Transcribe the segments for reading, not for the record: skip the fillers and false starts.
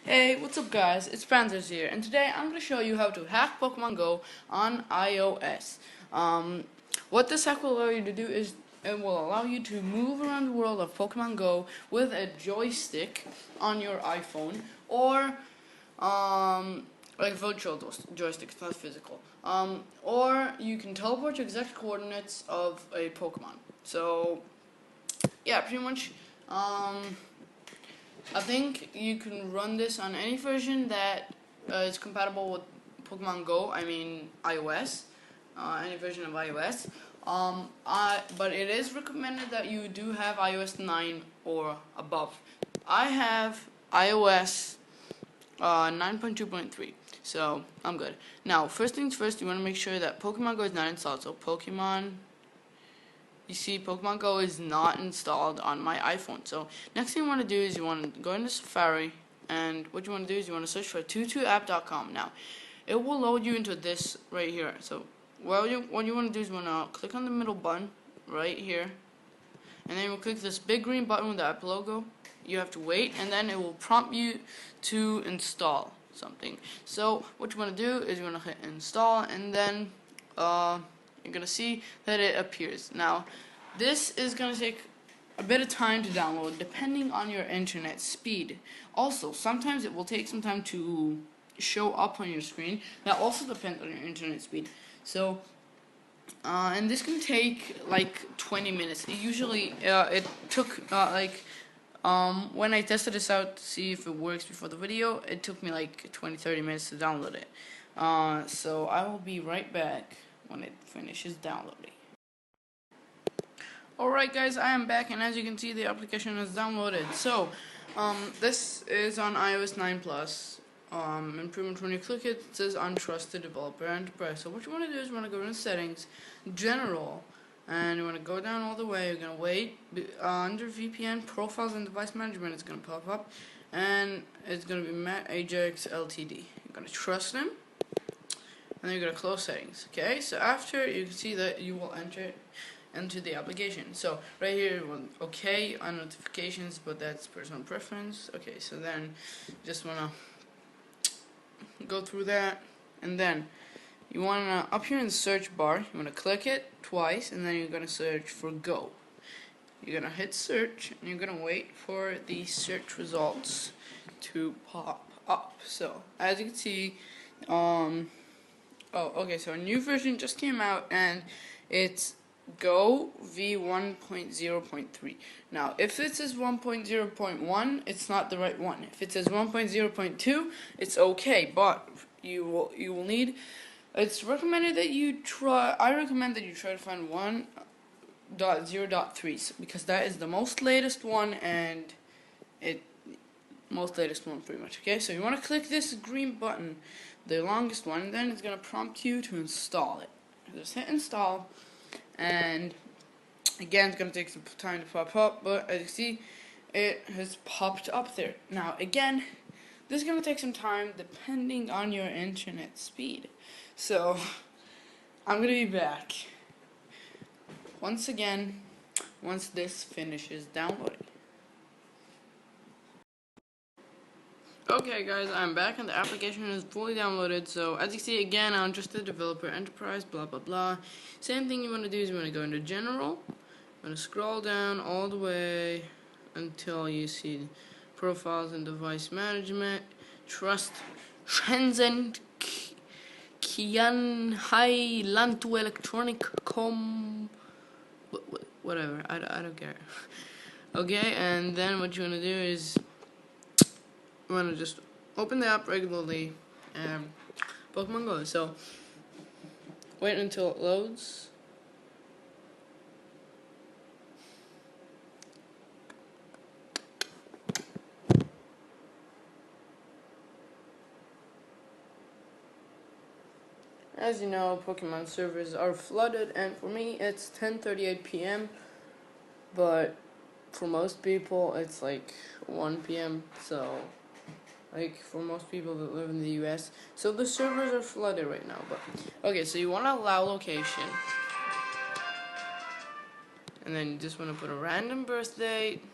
Hey, what's up guys? It's Panthers here, and today I'm going to show you how to hack Pokemon Go on iOS. What this hack will allow you to do is it will allow you to move around the world of Pokemon Go with a joystick on your iPhone, or like virtual joystick, it's not physical. Or you can teleport to exact coordinates of a Pokemon. So yeah, pretty much. I think you can run this on any version that is compatible with Pokemon Go. I mean iOS, any version of iOS. But it is recommended that you do have iOS 9 or above. I have iOS 9.2.3, so I'm good. Now, first things first, you want to make sure that Pokemon Go is not installed. So you see, Pokemon Go is not installed on my iPhone. So next thing you want to do is you want to go into Safari, and what you want to do is you want to search for 22app.com. Now, it will load you into this right here. So what you want to do is you want to click on the middle button right here, and then you will click this big green button with the app logo. You have to wait, and then it will prompt you to install something. So what you want to do is you want to hit install, and then you're gonna see that it appears. Now, this is gonna take a bit of time to download depending on your internet speed. Also, sometimes it will take some time to show up on your screen. That also depends on your internet speed. So, and this can take like 20 minutes. It took when I tested this out to see if it works before the video, it took me like 20-30 minutes to download it. So I will be right back when it finishes downloading. Alright guys, I am back, and as you can see, the application is downloaded. So, this is on iOS 9 Plus. And pretty much when you click it, it says Untrusted Developer Enterprise. So what you want to do is you want to go into Settings, General, and you want to go down all the way. You're going to wait. Under VPN, Profiles and Device Management, it's going to pop up, and it's going to be Matt Ajax Ltd. You're going to trust him, and then you're going to close settings. Okay, so after, you can see that you will enter it into the application. So right here, okay on notifications, but that's personal preference. Okay, so then just want to go through that, and then you want to, up here in the search bar, you want to click it twice, and then you're going to search for Go. You're going to hit search, and you're going to wait for the search results to pop up. So as you can see, so a new version just came out, and it's Go v1.0.3. Now, if it says 1.0.1, it's not the right one. If it says 1.0.2, it's okay, but you will need. It's recommended that you try. I recommend that you try to find 1.0.3 because that is the most latest one, and most latest one pretty much. Okay, so you want to click this green button, the longest one, and then it's gonna prompt you to install it. Just hit install, and again, it's gonna take some time to pop up, but as you see, it has popped up there. Now, again, this is gonna take some time depending on your internet speed. So, I'm gonna be back once again once this finishes downloading. Okay guys, I'm back, and the application is fully downloaded. So as you see, again, Untrusted Developer Enterprise, blah blah blah. Same thing you want to do is you want to go into General. I'm going to scroll down all the way until you see Profiles and Device Management, Trust, Transcend, Kianhai, Lantu Electronic Com, whatever, I don't care. Okay, and then what you want to do is you want to just open the app regularly and Pokemon Go. So wait until it loads. As you know, Pokemon servers are flooded, and for me it's 10:38 p.m. but for most people it's like 1 p.m. so like for most people that live in the US, so the servers are flooded right now. But okay, so you want to allow location, and then you just want to put a random birth date,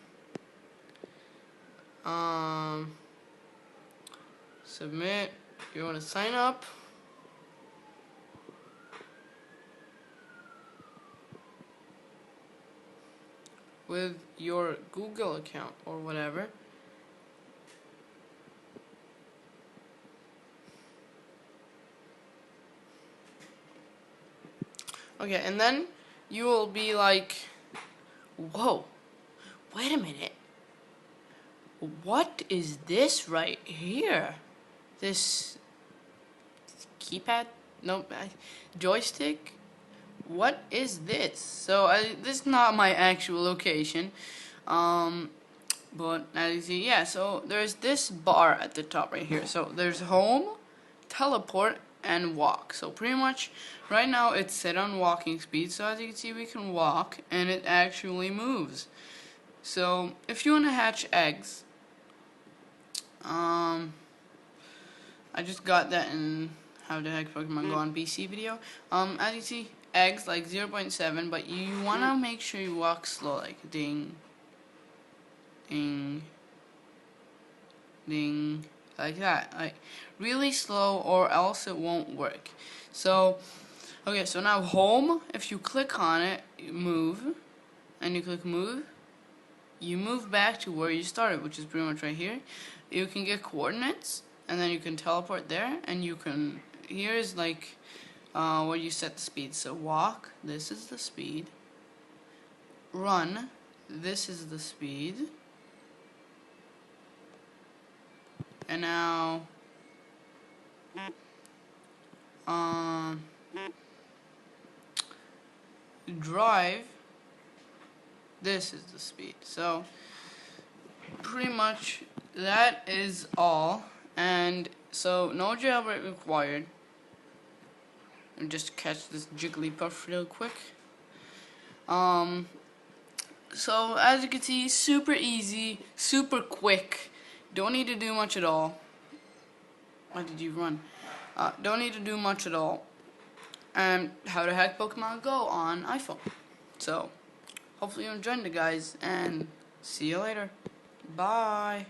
submit. You want to sign up. With your Google account or whatever. Okay, and then you will be like, whoa, wait a minute. What is this right here? This keypad? No, joystick? What is this? So this is not my actual location. But as you see, yeah, so there's this bar at the top right here. So there's home, teleport, and walk. So pretty much right now it's set on walking speed. So as you can see, we can walk and it actually moves. So if you want to hatch eggs, I just got that in How the Heck Pokemon Go on PC video. As you see, eggs like 0.7, but you want to make sure you walk slow, like ding, ding, ding, like that, like really slow, or else it won't work. So okay, so now home, if you click on it, you move, and you click move, you move back to where you started, which is pretty much right here. You can get coordinates, and then you can teleport there, and you can, here's like where you set the speed. So walk, this is the speed. Run, this is the speed. And now drive, this is the speed. So pretty much that is all. And so no jailbreak required. And just catch this Jigglypuff real quick. So as you can see, super easy, super quick. Don't need to do much at all. Why did you run? Don't need to do much at all. And How to Hack Pokemon Go on iPhone. So hopefully you enjoyed it, guys, and see you later. Bye.